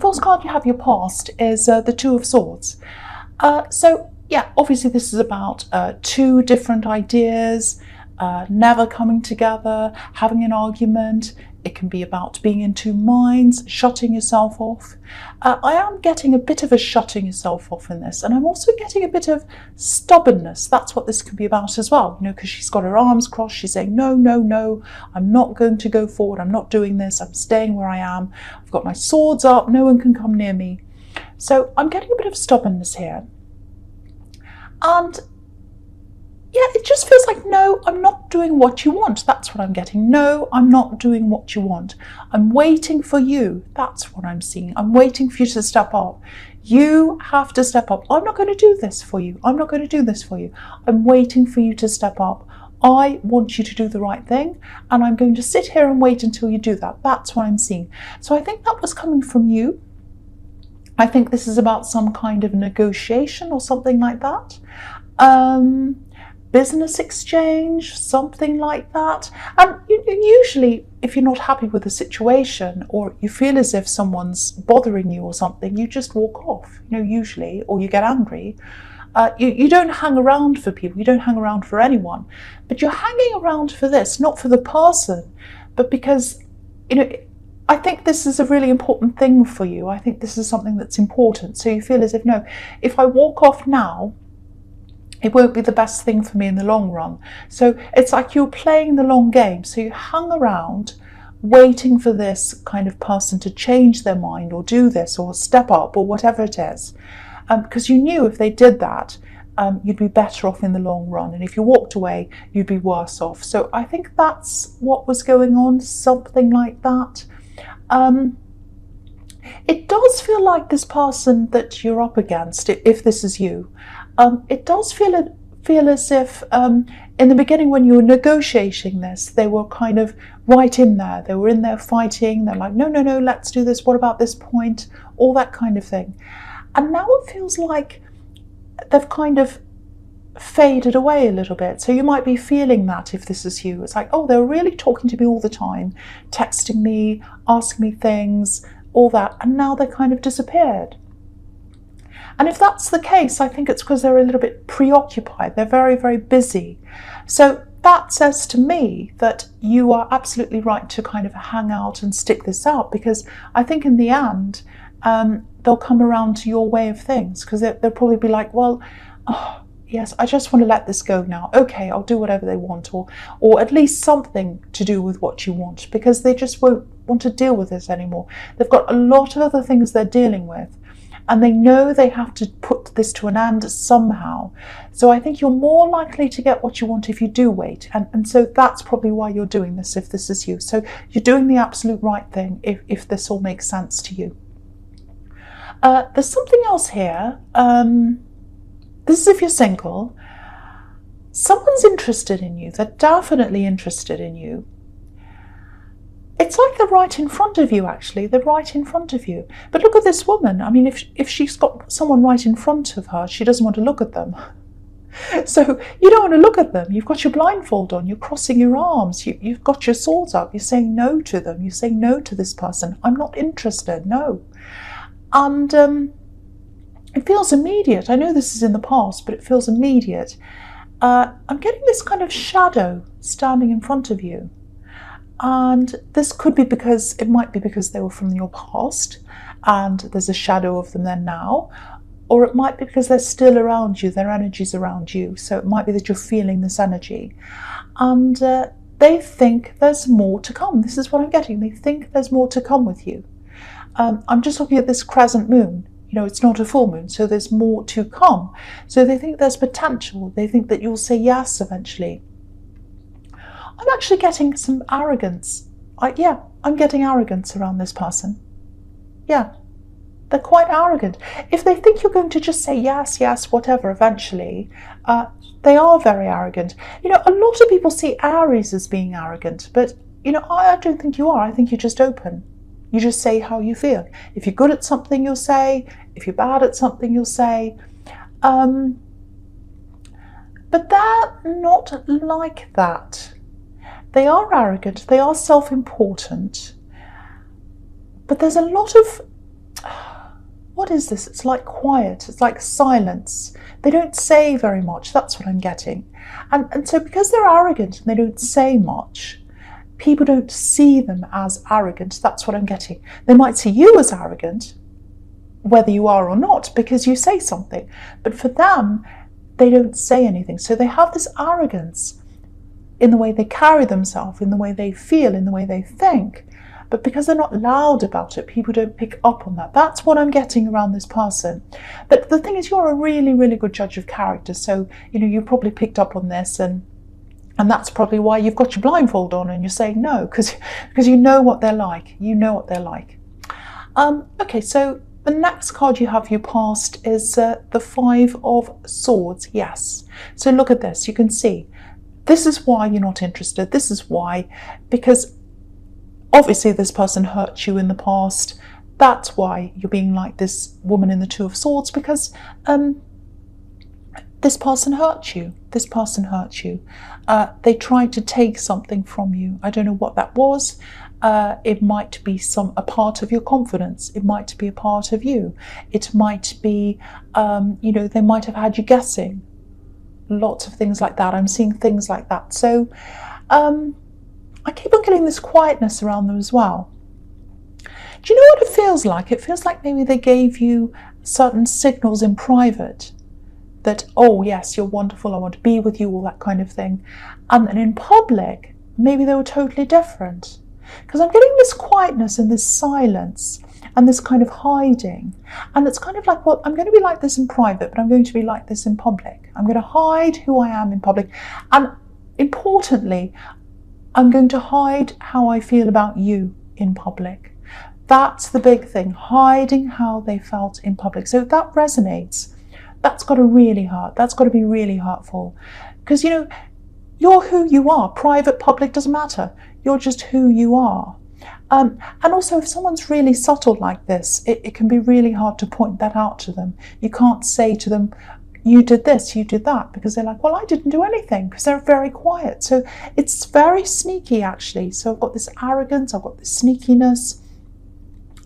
first card you have, your past, is the Two of Swords. So yeah, obviously this is about two different ideas, never coming together, having an argument. It can be about being in two minds, shutting yourself off. I am getting a bit of a shutting yourself off in this, and I'm also getting a bit of stubbornness. That's what this could be about as well, you know, because she's got her arms crossed. She's saying, no, no, no, I'm not going to go forward. I'm not doing this. I'm staying where I am. I've got my swords up. No one can come near me. So I'm getting a bit of stubbornness here. And yeah, it just feels like, no, I'm not doing what you want. That's what I'm getting. No, I'm not doing what you want. I'm waiting for you. That's what I'm seeing. I'm waiting for you to step up. You have to step up. I'm not going to do this for you. I'm not going to do this for you. I'm waiting for you to step up. I want you to do the right thing, and I'm going to sit here and wait until you do that. That's what I'm seeing. So I think that was coming from you. I think this is about some kind of negotiation or something like that. Business exchange, something like that. And usually, if you're not happy with the situation, or you feel as if someone's bothering you or something, you just walk off, you know, usually, or you get angry. You don't hang around for people, you don't hang around for anyone, but you're hanging around for this, not for the person, but because, you know, I think this is a really important thing for you. I think this is something that's important. So you feel as if, no, if I walk off now, it won't be the best thing for me in the long run. So it's like you're playing the long game. So you hung around waiting for this kind of person to change their mind or do this or step up or whatever it is. Because you knew if they did that, you'd be better off in the long run. And if you walked away, you'd be worse off. So I think that's what was going on, something like that. It does feel like this person that you're up against, if this is you, it does feel as if in the beginning when you were negotiating this, they were kind of right in there. They were in there fighting. They're like, no, no, no, let's do this. What about this point? All that kind of thing. And now it feels like they've kind of faded away a little bit. So you might be feeling that if this is you. It's like, oh, they're really talking to me all the time, texting me, asking me things, all that. And now they kind of disappeared. And if that's the case, I think it's because they're a little bit preoccupied. They're very, very busy. So that says to me that you are absolutely right to kind of hang out and stick this out, because I think in the end, they'll come around to your way of things, because they'll probably be like, well, oh, yes, I just want to let this go now. Okay, I'll do whatever they want, or at least something to do with what you want, because they just won't want to deal with this anymore. They've got a lot of other things they're dealing with, and they know they have to put this to an end somehow. So I think you're more likely to get what you want if you do wait. And so that's probably why you're doing this, if this is you. So you're doing the absolute right thing, if this all makes sense to you. There's something else here. This is if you're single. Someone's interested in you. They're definitely interested in you. It's like they're right in front of you, actually. They're right in front of you. But look at this woman. I mean, if she's got someone right in front of her, she doesn't want to look at them. So you don't want to look at them. You've got your blindfold on. You're crossing your arms. You've got your swords up. You're saying no to them. You're saying no to this person. I'm not interested. No. And it feels immediate. I know this is in the past, but it feels immediate. I'm getting this kind of shadow standing in front of you. And this could be because, it might be because they were from your past and there's a shadow of them there now, or it might be because they're still around you, their energy's around you. So it might be that you're feeling this energy. And they think there's more to come. This is what I'm getting. They think there's more to come with you. I'm just looking at this crescent moon. You know, it's not a full moon, so there's more to come. So they think there's potential. They think that you'll say yes eventually. I'm actually getting some arrogance. I'm getting arrogance around this person. Yeah, they're quite arrogant. If they think you're going to just say yes, yes, whatever, eventually, they are very arrogant. You know, a lot of people see Aries as being arrogant, but, you know, I don't think you are. I think you're just open. You just say how you feel. If you're good at something, you'll say. If you're bad at something, you'll say. But they're not like that. They are arrogant, they are self-important, but there's a lot of, what is this? It's like quiet, it's like silence. They don't say very much, that's what I'm getting. And so because they're arrogant and they don't say much, people don't see them as arrogant, that's what I'm getting. They might see you as arrogant, whether you are or not, because you say something. But for them, they don't say anything. So they have this arrogance in the way they carry themselves, in the way they feel, in the way they think. But because they're not loud about it, people don't pick up on that. That's what I'm getting around this person. But the thing is, you're a really, really good judge of character. So, you probably picked up on this, and that's probably why you've got your blindfold on and you're saying no, because you know what they're like. You know what they're like. Okay, so the next card you have your past is the Five of Swords. Yes. So look at this. You can see this is why you're not interested. This is why, because obviously this person hurt you in the past. That's why you're being like this woman in the Two of Swords, because this person hurt you. This person hurt you. They tried to take something from you. I don't know what that was. It might be a part of your confidence. It might be a part of you. It might be, they might have had you guessing. Lots of things like that. I'm seeing things like that. So I keep on getting this quietness around them as well. Do you know what it feels like? It feels like maybe they gave you certain signals in private that, oh yes, you're wonderful, I want to be with you, all that kind of thing. And then in public, maybe they were totally different. Because I'm getting this quietness and this silence and this kind of hiding. And it's kind of like, well, I'm going to be like this in private, but I'm going to be like this in public. I'm going to hide who I am in public. And importantly, I'm going to hide how I feel about you in public. That's the big thing, hiding how they felt in public. So if that resonates, that's got to really hurt. That's got to be really hurtful. Because, you're who you are. Private, public, doesn't matter. You're just who you are. And also, if someone's really subtle like this, it can be really hard to point that out to them. You can't say to them, you did this, you did that, because they're like, well, I didn't do anything, because they're very quiet. So it's very sneaky, actually. So I've got this arrogance, I've got this sneakiness.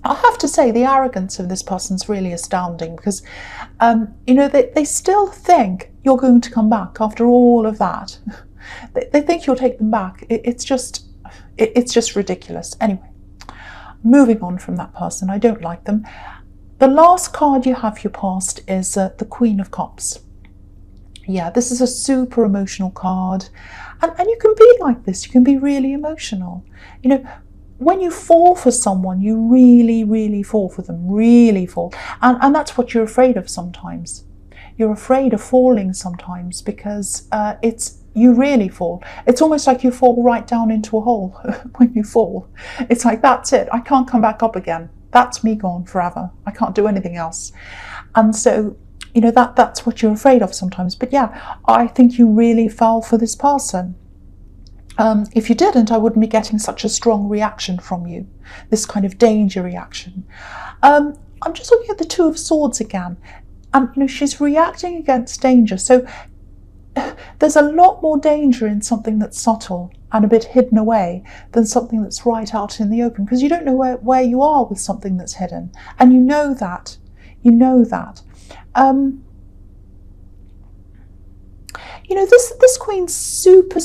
I have to say, the arrogance of this person's really astounding, because, they still think you're going to come back after all of that. They think you'll take them back. It's just ridiculous. Anyway, moving on from that person, I don't like them. The last card you have your past is the Queen of Cups. Yeah, this is a super emotional card. And you can be like this. You can be really emotional. When you fall for someone, you really, really fall for them. Really fall. And that's what you're afraid of sometimes. You're afraid of falling sometimes because you really fall. It's almost like you fall right down into a hole when you fall. It's like, that's it. I can't come back up again. That's me gone forever. I can't do anything else. And so, that's what you're afraid of sometimes. But yeah, I think you really fell for this person. If you didn't, I wouldn't be getting such a strong reaction from you. This kind of danger reaction. I'm just looking at the Two of Swords again. And, she's reacting against danger. So there's a lot more danger in something that's subtle and a bit hidden away than something that's right out in the open, because you don't know where you are with something that's hidden. And you know that. This queen's super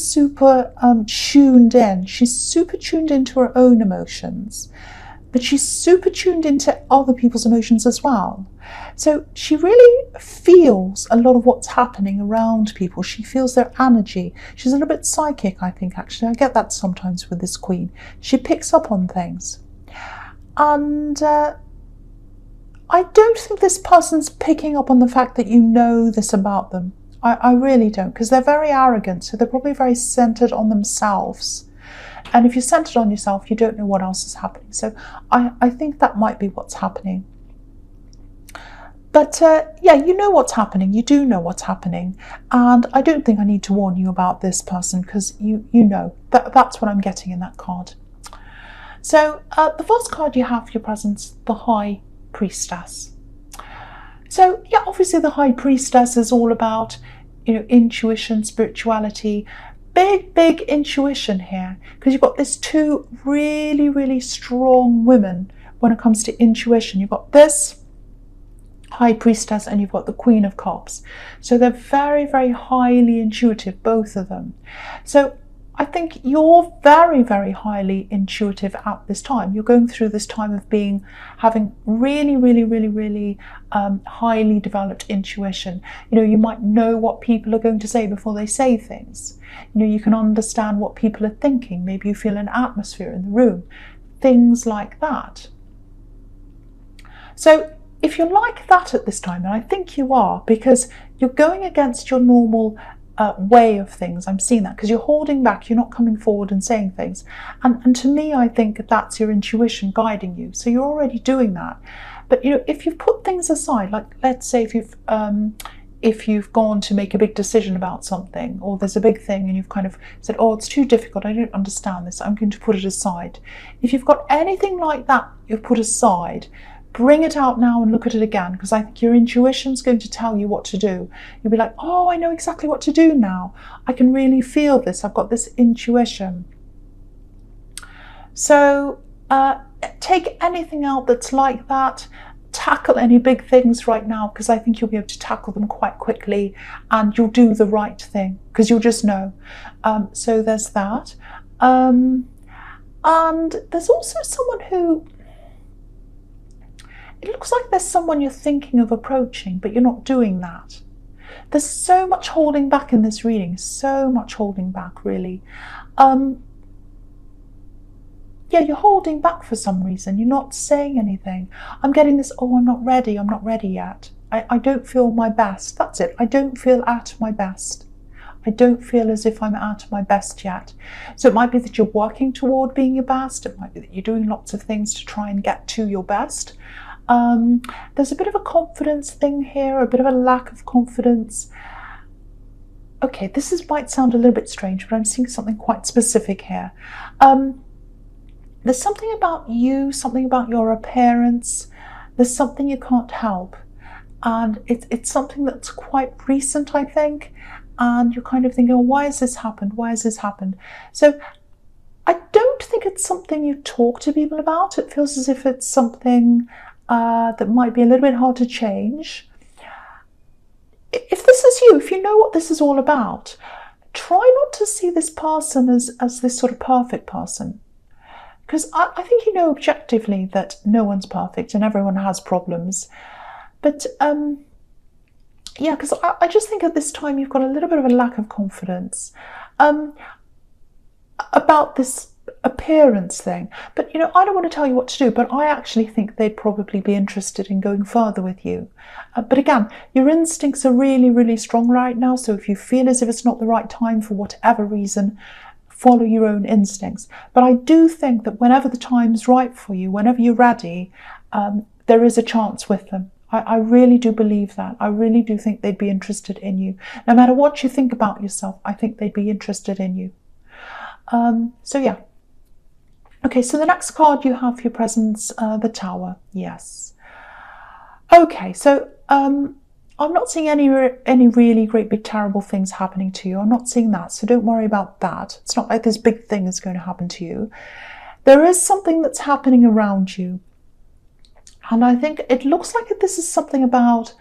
tuned in. She's super tuned into her own emotions, but she's super tuned into other people's emotions as well. So she really feels a lot of what's happening around people. She feels their energy. She's a little bit psychic, I think, actually. I get that sometimes with this queen. She picks up on things. And I don't think this person's picking up on the fact that you know this about them. I really don't, because they're very arrogant, so they're probably very centered on themselves. And if you're centered on yourself, you don't know what else is happening. So I think that might be what's happening. But yeah, you know what's happening. You do know what's happening. And I don't think I need to warn you about this person, because you know. That's what I'm getting in that card. So the first card you have for your presence, the High Priestess. So yeah, obviously the High Priestess is all about, intuition, spirituality. Big intuition here, because you've got these two really, really strong women when it comes to intuition. You've got this High Priestess, and you've got the Queen of Cups. So they're very, very highly intuitive, both of them. So I think you're very, very highly intuitive at this time. You're going through this time of having really, really, really, really highly developed intuition. You know, you might know what people are going to say before they say things. You know, you can understand what people are thinking. Maybe you feel an atmosphere in the room, things like that. So if you're like that at this time, and I think you are, because you're going against your normal way of things. I'm seeing that because you're holding back, you're not coming forward and saying things. And to me, I think that's your intuition guiding you. So you're already doing that. But, you know, if you've put things aside, like let's say if you've gone to make a big decision about something, or there's a big thing and you've kind of said, oh, it's too difficult, I don't understand this, I'm going to put it aside. If you've got anything like that you've put aside, bring it out now and look at it again, because I think your intuition's going to tell you what to do. You'll be like, oh, I know exactly what to do now. I can really feel this. I've got this intuition. So take anything out that's like that. Tackle any big things right now, because I think you'll be able to tackle them quite quickly, and you'll do the right thing because you'll just know. So there's that. And there's also someone who, it looks like there's someone you're thinking of approaching, but you're not doing that. There's so much holding back in this reading, so much holding back, really. Yeah, you're holding back for some reason. You're not saying anything. I'm getting this, oh, I'm not ready yet. I don't feel my best. That's it. I don't feel at my best. I don't feel as if I'm at my best yet. So it might be that you're working toward being your best. It might be that you're doing lots of things to try and get to your best. There's a bit of a confidence thing here, a bit of a lack of confidence. Okay, might sound a little bit strange, but I'm seeing something quite specific here. There's something about you, something about your appearance. There's something you can't help. And it's something that's quite recent, I think. And you're kind of thinking, oh, why has this happened? Why has this happened? So I don't think it's something you talk to people about. It feels as if it's something that might be a little bit hard to change. If this is you, if you know what this is all about, try not to see this person as this sort of perfect person. Because I think you know objectively that no one's perfect and everyone has problems. But yeah, because I just think at this time you've got a little bit of a lack of confidence about this appearance thing. But, you know, I don't want to tell you what to do, but I actually think they'd probably be interested in going further with you. But again, your instincts are really, really strong right now. So if you feel as if it's not the right time for whatever reason, follow your own instincts. But I do think that whenever the time's right for you, whenever you're ready, there is a chance with them. I really do believe that. I really do think they'd be interested in you. No matter what you think about yourself, I think they'd be interested in you. So yeah. Okay, so the next card you have for your presence, the Tower. Yes. Okay, so I'm not seeing any really great big terrible things happening to you. I'm not seeing that, so don't worry about that. It's not like this big thing is going to happen to you. There is something that's happening around you. And I think it looks like this is something about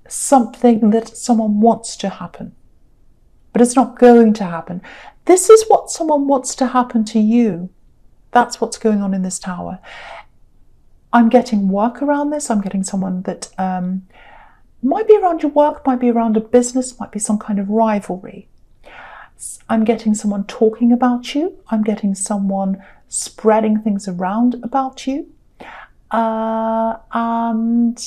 something that someone wants to happen, but it's not going to happen. This is what someone wants to happen to you. That's what's going on in this Tower. I'm getting work around this. I'm getting someone that might be around your work, might be around a business, might be some kind of rivalry. I'm getting someone talking about you. I'm getting someone spreading things around about you. And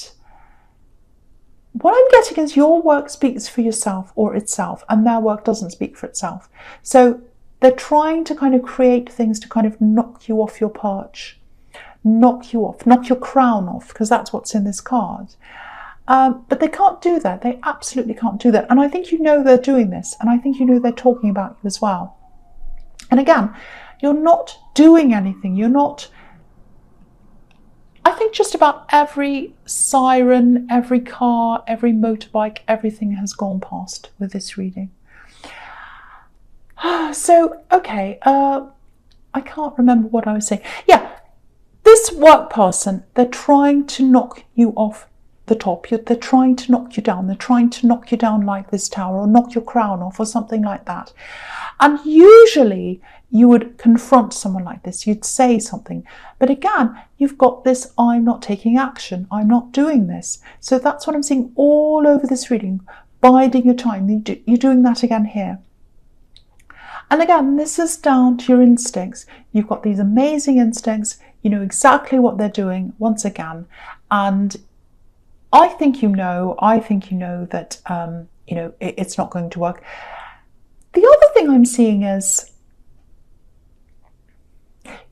what I'm getting is your work speaks for yourself or itself, and their work doesn't speak for itself. So they're trying to kind of create things to kind of knock you off your perch, knock you off, knock your crown off, because that's what's in this card. But they can't do that. They absolutely can't do that. And I think you know they're doing this, and I think you know they're talking about you as well. And again, you're not doing anything. You're not... I think just about every siren, every car, every motorbike, everything has gone past with this reading. So, okay, I can't remember what I was saying. Yeah, this work person, they're trying to knock you off the top. They're trying to knock you down. They're trying to knock you down like this tower, or knock your crown off, or something like that. And usually you would confront someone like this. You'd say something. But again, you've got this, I'm not taking action. I'm not doing this. So that's what I'm seeing all over this reading. Biding your time. You're doing that again here. And again, this is down to your instincts. You've got these amazing instincts. You know exactly what they're doing once again. And I think you know that, it's not going to work. The other thing I'm seeing is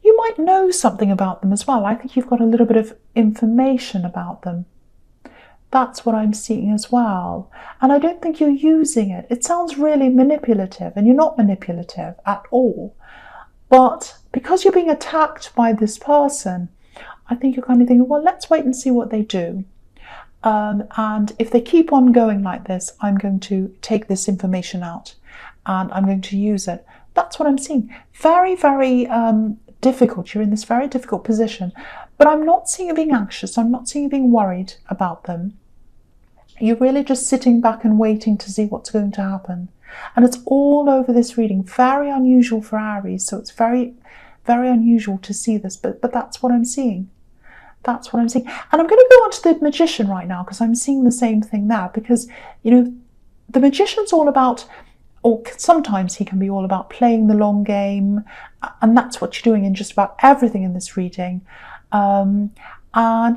you might know something about them as well. I think you've got a little bit of information about them. That's what I'm seeing as well. And I don't think you're using it. It sounds really manipulative, and you're not manipulative at all. But because you're being attacked by this person, I think you're kind of thinking, well, let's wait and see what they do. And if they keep on going like this, I'm going to take this information out and I'm going to use it. That's what I'm seeing. Very, very difficult. You're in this very difficult position. But I'm not seeing you being anxious. I'm not seeing you being worried about them. You're really just sitting back and waiting to see what's going to happen. And it's all over this reading. Very unusual for Aries. So it's very, very unusual to see this. But that's what I'm seeing. That's what I'm seeing. And I'm going to go on to the Magician right now, because I'm seeing the same thing there. Because, the Magician's all about, or sometimes he can be all about playing the long game. And that's what you're doing in just about everything in this reading. And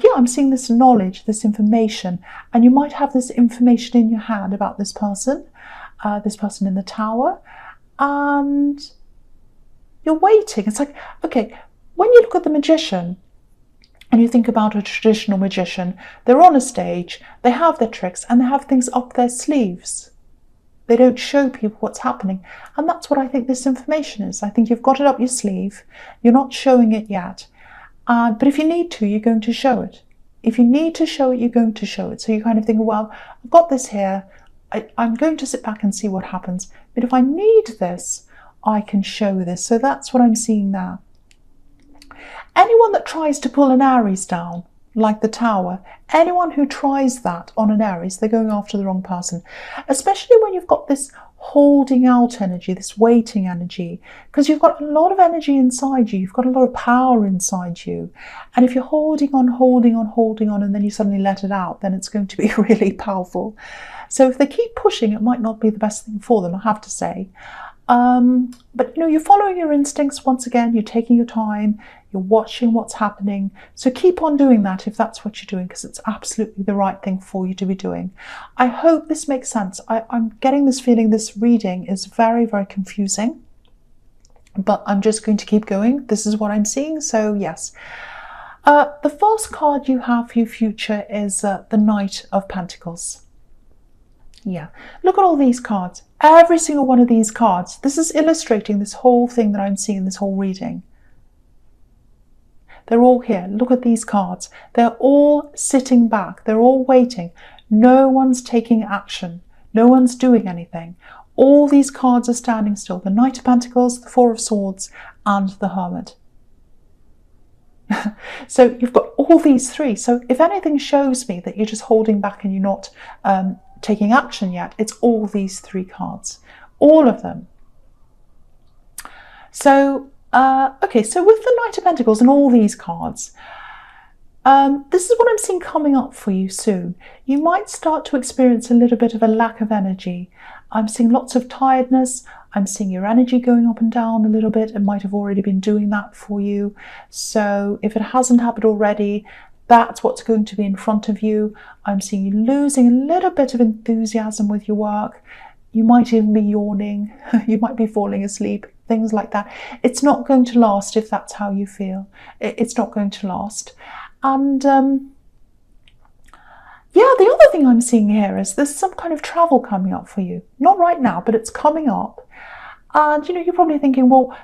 yeah, I'm seeing this knowledge, this information, and you might have this information in your hand about this person in the tower, and you're waiting. It's like, okay, when you look at the Magician and you think about a traditional magician, they're on a stage, they have their tricks, and they have things up their sleeves. They don't show people what's happening. And that's what I think this information is. I think you've got it up your sleeve. You're not showing it yet. But if you need to, you're going to show it. If you need to show it, you're going to show it. So you kind of think, well, I've got this here. I'm going to sit back and see what happens. But if I need this, I can show this. So that's what I'm seeing now. Anyone that tries to pull an Aries down, like the tower, anyone who tries that on an Aries, they're going after the wrong person. Especially when you've got this holding out energy, this waiting energy, because you've got a lot of energy inside you. You've got a lot of power inside you. And if you're holding on, and then you suddenly let it out, then it's going to be really powerful. So if they keep pushing, it might not be the best thing for them, I have to say. But you're following your instincts once again. You're taking your time. You're watching what's happening. So keep on doing that if that's what you're doing, because it's absolutely the right thing for you to be doing. I hope this makes sense. I'm getting this feeling this reading is very, very confusing, but I'm just going to keep going. This is what I'm seeing. So yes. The first card you have for your future is the Knight of Pentacles. Yeah, look at all these cards. Every single one of these cards. This is illustrating this whole thing that I'm seeing in this whole reading. They're all here. Look at these cards. They're all sitting back. They're all waiting. No one's taking action. No one's doing anything. All these cards are standing still. The Knight of Pentacles, the Four of Swords, and the Hermit. So you've got all these three. So if anything shows me that you're just holding back and you're not taking action yet, it's all these three cards. All of them. So okay, so with the Knight of Pentacles and all these cards, this is what I'm seeing coming up for you soon. You might start to experience a little bit of a lack of energy. I'm seeing lots of tiredness. I'm seeing your energy going up and down a little bit. It might have already been doing that for you. So if it hasn't happened already, that's what's going to be in front of you. I'm seeing you losing a little bit of enthusiasm with your work. You might even be yawning. You might be falling asleep. Things like that. It's not going to last if that's how you feel. It's not going to last. And yeah, the other thing I'm seeing here is there's some kind of travel coming up for you. Not right now, but it's coming up. And you're probably thinking, well,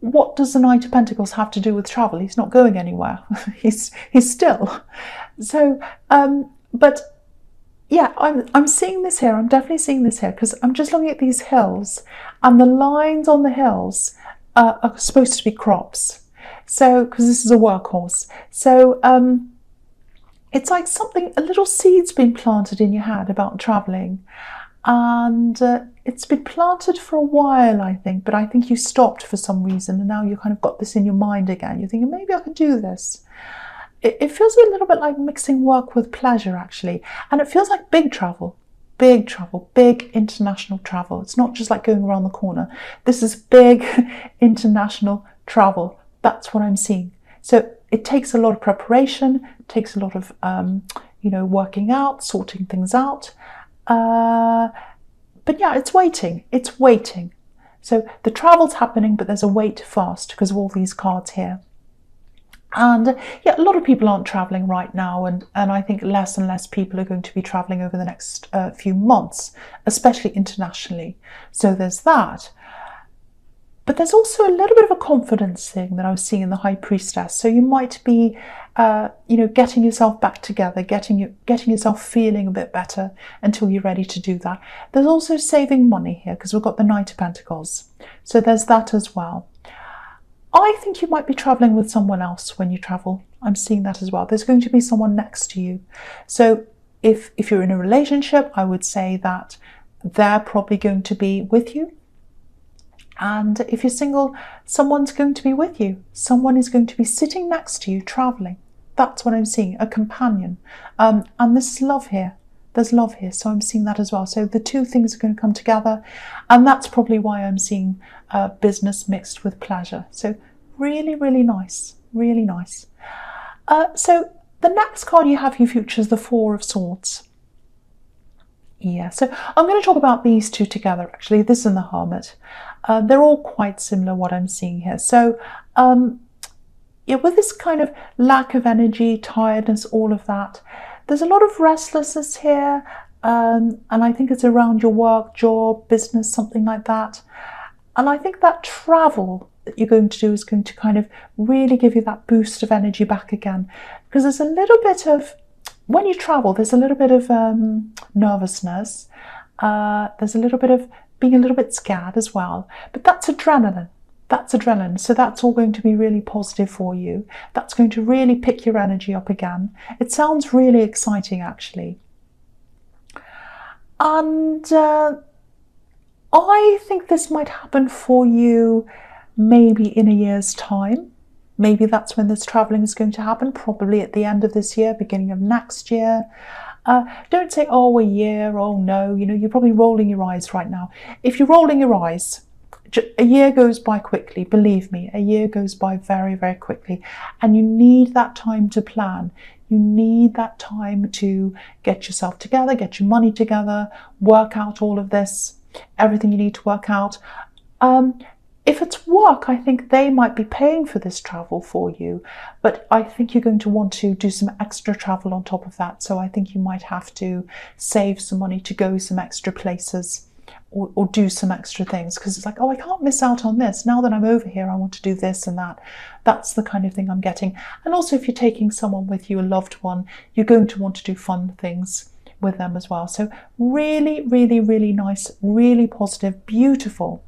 what does the Knight of Pentacles have to do with travel? He's not going anywhere. he's still. So, but yeah, I'm seeing this here. I'm definitely seeing this here because I'm just looking at these hills, and the lines on the hills are supposed to be crops. So, because this is a workhorse. So, it's like something, a little seed's been planted in your head about traveling. And it's been planted for a while, I think, but I think you stopped for some reason, and now you kind of got this in your mind again. You're thinking, maybe I can do this. It feels a little bit like mixing work with pleasure, actually. And it feels like big travel, big international travel. It's not just like going around the corner. This is big international travel. That's what I'm seeing. So it takes a lot of preparation, it takes a lot of, working out, sorting things out. But yeah, it's waiting. It's waiting. So the travel's happening, but there's a wait first because of all these cards here. And yeah, a lot of people aren't traveling right now, and I think less and less people are going to be traveling over the next few months, especially internationally. So there's that. But there's also a little bit of a confidence thing that I was seeing in the High Priestess. So you might be, getting yourself back together, getting yourself feeling a bit better until you're ready to do that. There's also saving money here because we've got the Knight of Pentacles. So there's that as well. I think you might be traveling with someone else when you travel. I'm seeing that as well. There's going to be someone next to you. So if you're in a relationship, I would say that they're probably going to be with you. And if you're single, someone's going to be with you. Someone is going to be sitting next to you traveling. That's what I'm seeing, a companion. And this is love here. There's love here, so I'm seeing that as well. So the two things are going to come together, and that's probably why I'm seeing business mixed with pleasure. So really, really nice, really nice. So the next card you have in your future is the Four of Swords. Yeah, so I'm going to talk about these two together, actually, this and the Hermit. They're all quite similar, what I'm seeing here. So with this kind of lack of energy, tiredness, all of that, there's a lot of restlessness here, and I think it's around your work, job, business, something like that. And I think that travel that you're going to do is going to kind of really give you that boost of energy back again. Because there's a little bit of, when you travel, there's a little bit of nervousness. There's a little bit of being a little bit scared as well. But that's adrenaline. That's adrenaline. So that's all going to be really positive for you. That's going to really pick your energy up again. It sounds really exciting, actually. And I think this might happen for you maybe in a year's time. Maybe that's when this traveling is going to happen, probably at the end of this year, beginning of next year. Don't say, oh, a year, oh no, you're probably rolling your eyes right now. If you're rolling your eyes, a year goes by quickly, believe me, a year goes by very, very quickly. And you need that time to plan. You need that time to get yourself together, get your money together, work out all of this, everything you need to work out. If it's work, I think they might be paying for this travel for you, but I think you're going to want to do some extra travel on top of that. So I think you might have to save some money to go some extra places or do some extra things, because it's like, oh, I can't miss out on this. Now that I'm over here, I want to do this and that. That's the kind of thing I'm getting. And also if you're taking someone with you, a loved one, you're going to want to do fun things with them as well. So really, really, really nice, really positive, beautiful.